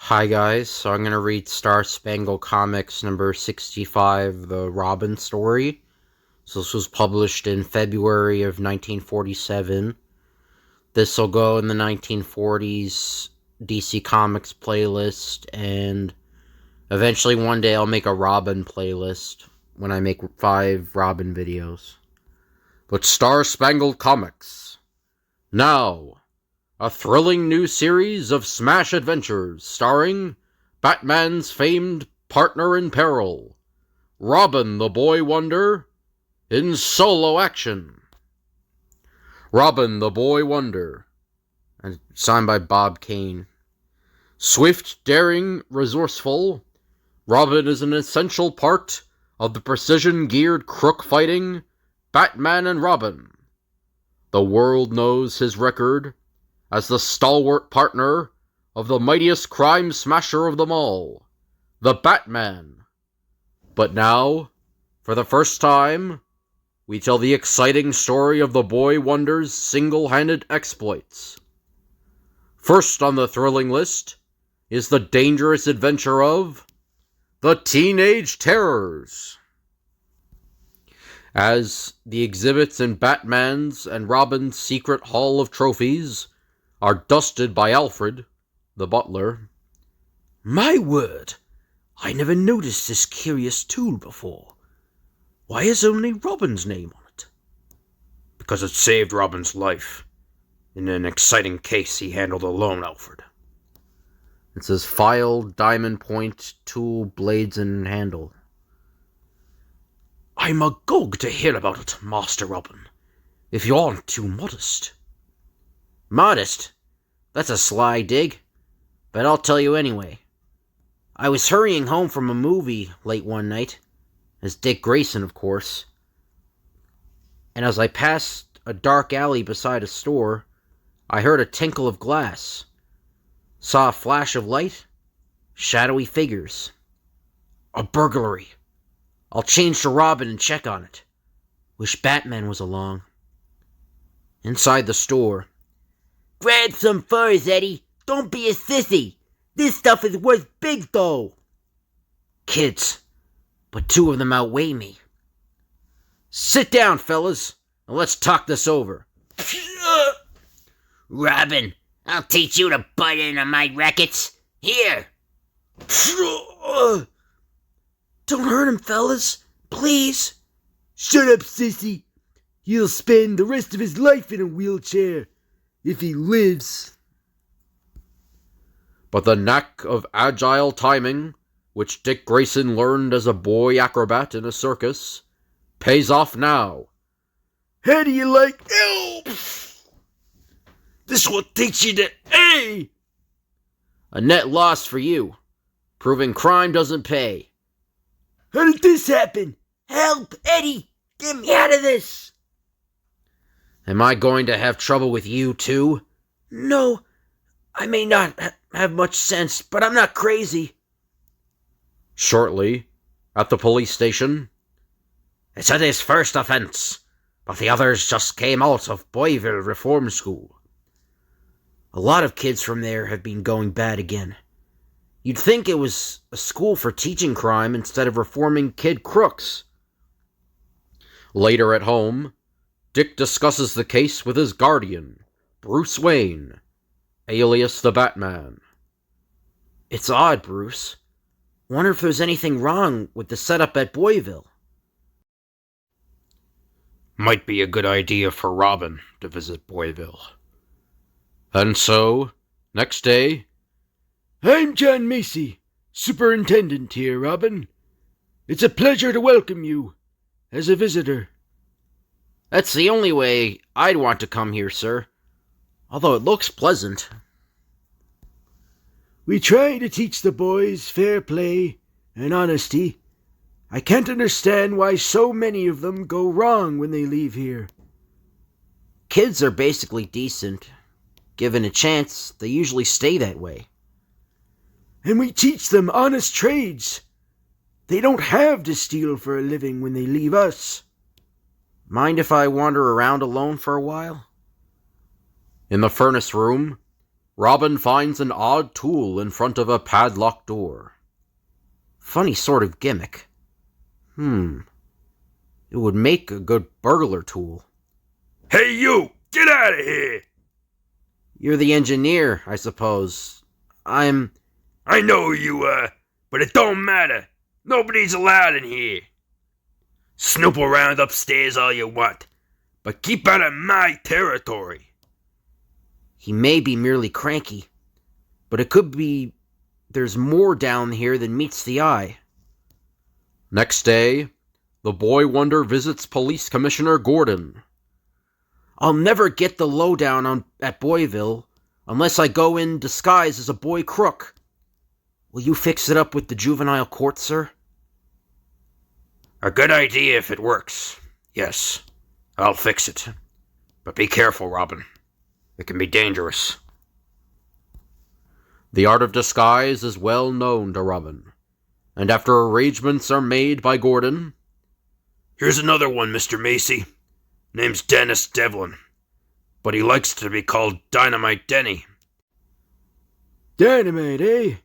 Hi guys, so I'm going to read Star Spangled Comics number 65, The Robin Story. So this was published in February of 1947. This will go in the 1940s DC Comics playlist, and eventually one day I'll make a Robin playlist when I make 5 Robin videos. But Star Spangled Comics. Now, a thrilling new series of smash adventures starring Batman's famed partner in peril, Robin the Boy Wonder, in solo action. Robin the Boy Wonder, and signed by Bob Kane. Swift, daring, resourceful, Robin is an essential part of the precision-geared crook-fighting Batman and Robin. The world knows his record as the stalwart partner of the mightiest crime smasher of them all, the Batman. But now, for the first time, we tell the exciting story of the Boy Wonder's single-handed exploits. First on the thrilling list is the dangerous adventure of the Teenage Terrors. As the exhibits in Batman's and Robin's secret hall of trophies are dusted by Alfred, the butler. My word, I never noticed this curious tool before. Why is only Robin's name on it? Because it saved Robin's life in an exciting case he handled alone, Alfred. It says file, diamond point, tool, blades, and handle. I'm agog to hear about it, Master Robin, if you aren't too modest. Modest? That's a sly dig, but I'll tell you anyway. I was hurrying home from a movie late one night, as Dick Grayson, of course, and as I passed a dark alley beside a store, I heard a tinkle of glass, saw a flash of light, shadowy figures. A burglary. I'll change to Robin and check on it. Wish Batman was along. Inside the store. Grab some furs, Eddie. Don't be a sissy. This stuff is worth big dough. Kids, but 2 of them outweigh me. Sit down, fellas, and let's talk this over. Robin, I'll teach you to butt into my rackets. Here. Don't hurt him, fellas. Please. Shut up, sissy. He'll spend the rest of his life in a wheelchair. If he lives. But the knack of agile timing, which Dick Grayson learned as a boy acrobat in a circus, pays off now. How do you like elves? This will teach you to A. A net loss for you, proving crime doesn't pay. How did this happen? Help, Eddie. Get me out of this. Am I going to have trouble with you, too? No, I may not have much sense, but I'm not crazy. Shortly, at the police station. It's his first offense, but the others just came out of Boyville Reform School. A lot of kids from there have been going bad again. You'd think it was a school for teaching crime instead of reforming kid crooks. Later at home, Dick discusses the case with his guardian, Bruce Wayne, alias the Batman. It's odd, Bruce. Wonder if there's anything wrong with the setup at Boyville. Might be a good idea for Robin to visit Boyville. And so, next day, I'm John Macy, superintendent here, Robin. It's a pleasure to welcome you as a visitor. That's the only way I'd want to come here, sir. Although it looks pleasant. We try to teach the boys fair play and honesty. I can't understand why so many of them go wrong when they leave here. Kids are basically decent. Given a chance, they usually stay that way. And we teach them honest trades. They don't have to steal for a living when they leave us. Mind if I wander around alone for a while? in the furnace room, Robin finds an odd tool in front of a padlocked door. Funny sort of gimmick. It would make a good burglar tool. Hey, you! Get out of here! You're the engineer, I suppose. I know who you are, but it don't matter. Nobody's allowed in here. Snoop around upstairs all you want, but keep out of my territory. He may be merely cranky, but it could be there's more down here than meets the eye. Next day, the boy wonder visits Police Commissioner Gordon. I'll never get the lowdown at Boyville unless I go in disguise as a boy crook. Will you fix it up with the juvenile court, sir? A good idea if it works. Yes, I'll fix it. But be careful, Robin. It can be dangerous. The art of disguise is well known to Robin, and after arrangements are made by Gordon... Here's another one, Mr. Macy. Name's Dennis Devlin, but he likes to be called Dynamite Denny. Dynamite, eh?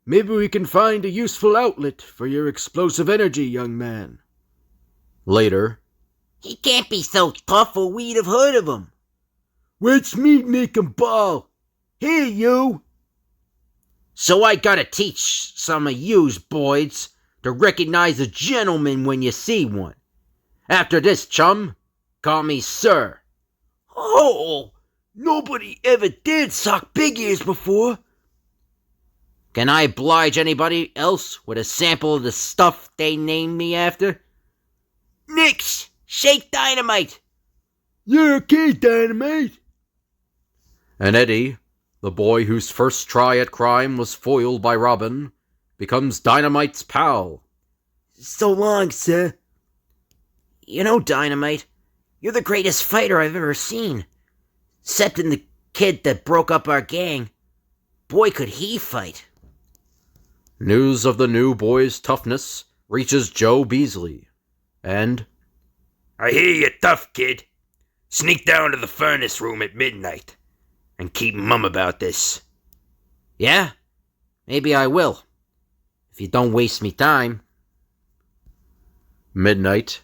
Maybe we can find a useful outlet for your explosive energy, young man. Later... He can't be so tough or we'd have heard of him. Watch me make him ball. Here, you! So I gotta teach some of yous boys to recognize a gentleman when you see one. After this, chum, call me sir. Oh, nobody ever did sock big ears before. Can I oblige anybody else with a sample of the stuff they named me after? Nix! Shake Dynamite! You're okay, Dynamite. And Eddie, the boy whose first try at crime was foiled by Robin, becomes Dynamite's pal. So long, sir. You know, Dynamite, you're the greatest fighter I've ever seen. Excepting the kid that broke up our gang. Boy, could he fight. News of the new boy's toughness reaches Joe Beasley, and... I hear you're tough, kid. Sneak down to the furnace room at midnight, and keep mum about this. Yeah, maybe I will, if you don't waste me time. Midnight.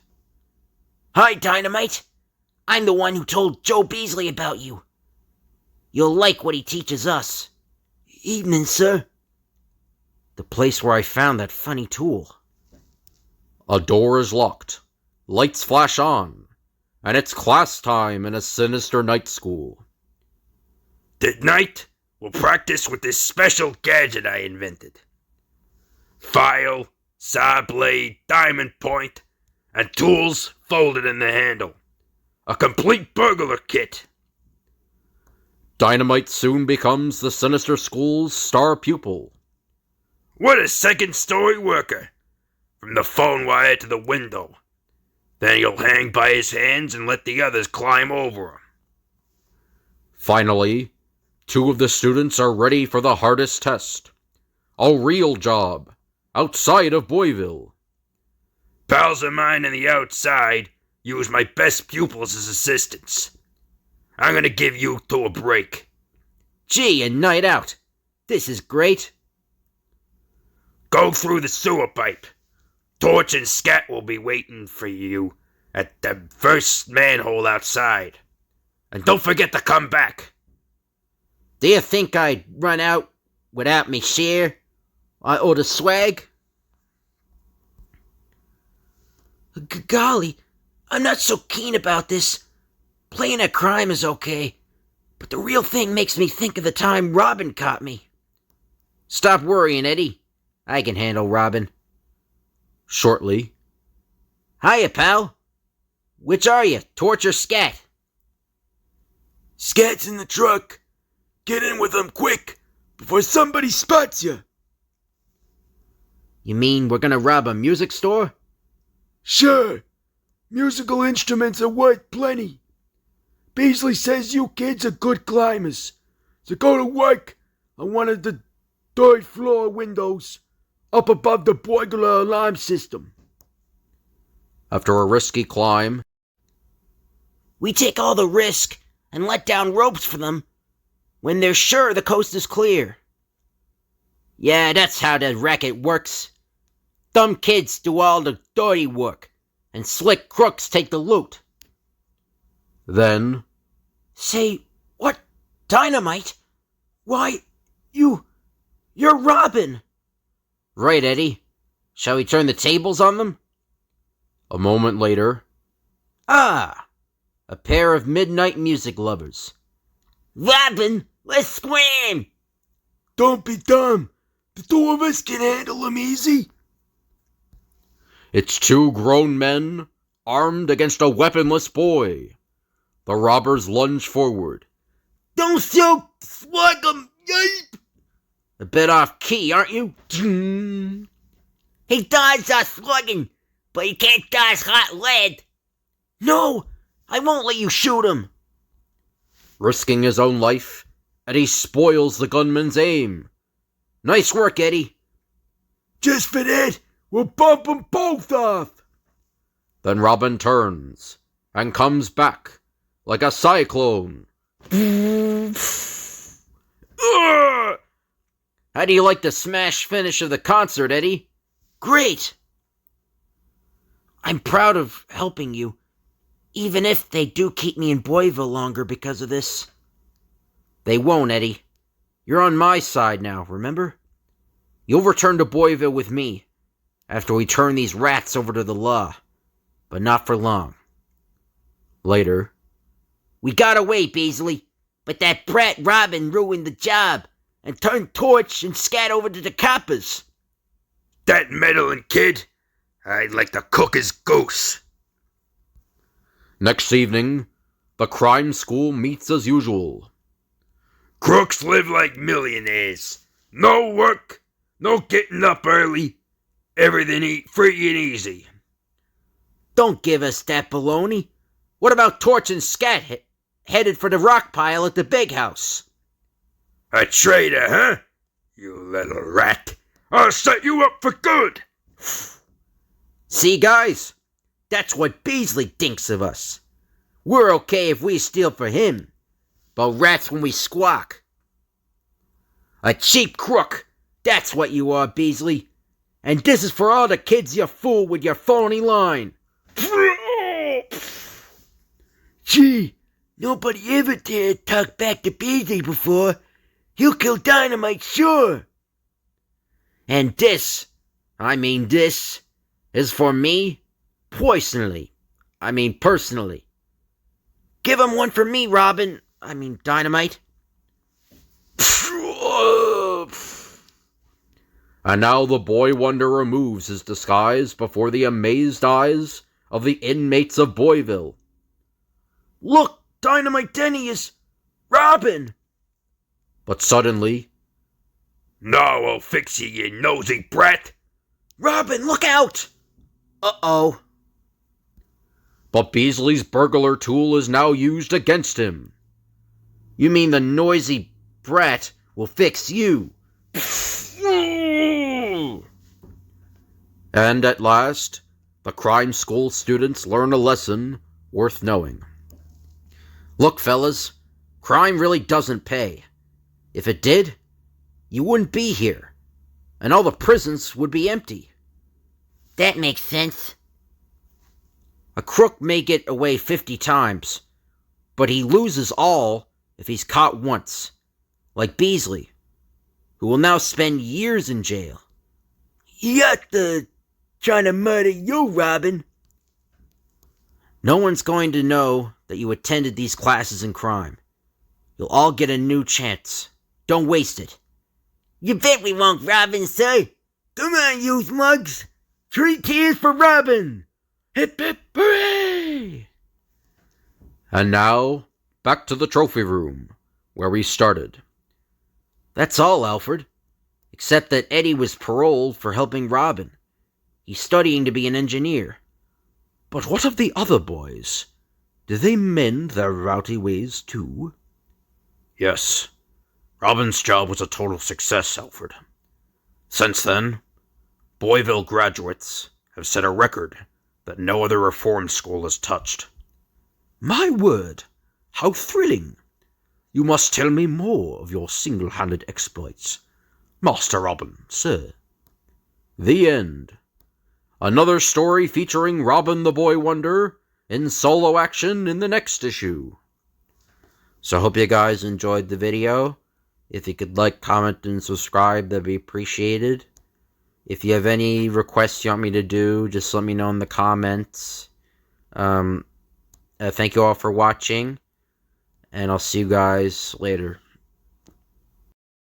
Hi, Dynamite. I'm the one who told Joe Beasley about you. You'll like what he teaches us. Evening, sir. The place where I found that funny tool. A door is locked. Lights flash on, and it's class time in a sinister night school. Tonight, we'll practice with this special gadget I invented. File, saw blade, diamond point, and tools folded in the handle. A complete burglar kit. Dynamite soon becomes the sinister school's star pupil. What a second-story worker. From the phone wire to the window. Then he'll hang by his hands and let the others climb over him. Finally, 2 of the students are ready for the hardest test. A real job, outside of Boyville. Pals of mine on the outside use my best pupils as assistants. I'm gonna give you 2 a break. Gee, a night out. This is great. Go through the sewer pipe. Torch and Scat will be waiting for you at the first manhole outside. And don't forget to come back. Do you think I'd run out without me share? Or the swag? Golly, I'm not so keen about this. Playing a crime is okay, but the real thing makes me think of the time Robin caught me. Stop worrying, Eddie. I can handle Robin. Shortly. Hiya, pal. Which are you, Torch or Scat? Scat's in the truck. Get in with him quick, before somebody spots you. You mean we're gonna rob a music store? Sure. Musical instruments are worth plenty. Beasley says you kids are good climbers, so go to work on one of the 3rd floor windows up above the burglar alarm system. After a risky climb, we take all the risk and let down ropes for them. when they're sure the coast is clear. Yeah, that's how the racket works. Dumb kids do all the dirty work, and slick crooks take the loot. Then, Say, what? Dynamite? Why, you're Robin. Right, Eddie. Shall we turn the tables on them? a moment later, Ah, a pair of midnight music lovers. Robin, let's scram! Don't be dumb. The two of us can handle him easy. it's two grown men armed against a weaponless boy. The robbers lunge forward. Don't so slug 'em, yipe! A bit off key, aren't you? He dodged our slugging, but he can't dodge hot lead. No, I won't let you shoot him. Risking his own life, Eddie spoils the gunman's aim. Nice work, Eddie. Just for that, we'll bump them both off. Then Robin turns and comes back like a cyclone. How do you like the smash finish of the concert, Eddie? Great! I'm proud of helping you, even if they do keep me in Boyville longer because of this. They won't, Eddie. You're on my side now, remember? You'll return to Boyville with me after we turn these rats over to the law, but not for long. Later, We got away, Beasley, but that brat Robin ruined the job and turned Torch and Scat over to the coppers. That meddling kid, I'd like to cook his goose. next evening, the crime school meets as usual. Crooks live like millionaires. No work, no getting up early. Everything free and easy. Don't give us that baloney. What about Torch and Scat headed for the rock pile at the big house? A traitor, huh? You little rat. I'll set you up for good. See, guys? That's what Beasley thinks of us. We're okay if we steal for him, but rats when we squawk. A cheap crook. That's what you are, Beasley. And this is for all the kids you fool with your phony line. Gee, nobody ever dared talk back to Beasley before. He'll kill Dynamite, sure. And this, is for me, personally. Give him one for me, Dynamite. And now the boy wonder removes his disguise before the amazed eyes of the inmates of Boyville. Look, Dynamite Denny is Robin. But suddenly, Now I'll fix you, you nosy brat. Robin, look out! Uh-oh. but Beasley's burglar tool is now used against him. You mean the noisy brat will fix you? And at last, the crime school students learn a lesson worth knowing. Look, fellas, crime really doesn't pay. If it did, you wouldn't be here, and all the prisons would be empty. That makes sense. A crook may get away 50 times, but he loses all if he's caught once, like Beasley, who will now spend years in jail. Yuck, trying to murder you, Robin. No one's going to know that you attended these classes in crime. You'll all get a new chance. Don't waste it. You bet we won't, Robin, sir. Come on, you slugs. 3 cheers for Robin. Hip hip hooray! And now, back to the trophy room, where we started. That's all, Alfred. Except that Eddie was paroled for helping Robin. He's studying to be an engineer. But what of the other boys? Do they mend their rowdy ways too? Yes, Robin's job was a total success, Alfred. Since then, Boyville graduates have set a record that no other reform school has touched. My word, how thrilling! You must tell me more of your single-handed exploits, Master Robin, sir. The end. Another story featuring Robin the Boy Wonder in solo action in the next issue. So I hope you guys enjoyed the video. If you could like, comment, and subscribe, that'd be appreciated. If you have any requests you want me to do, just let me know in the comments. Thank you all for watching, and I'll see you guys later.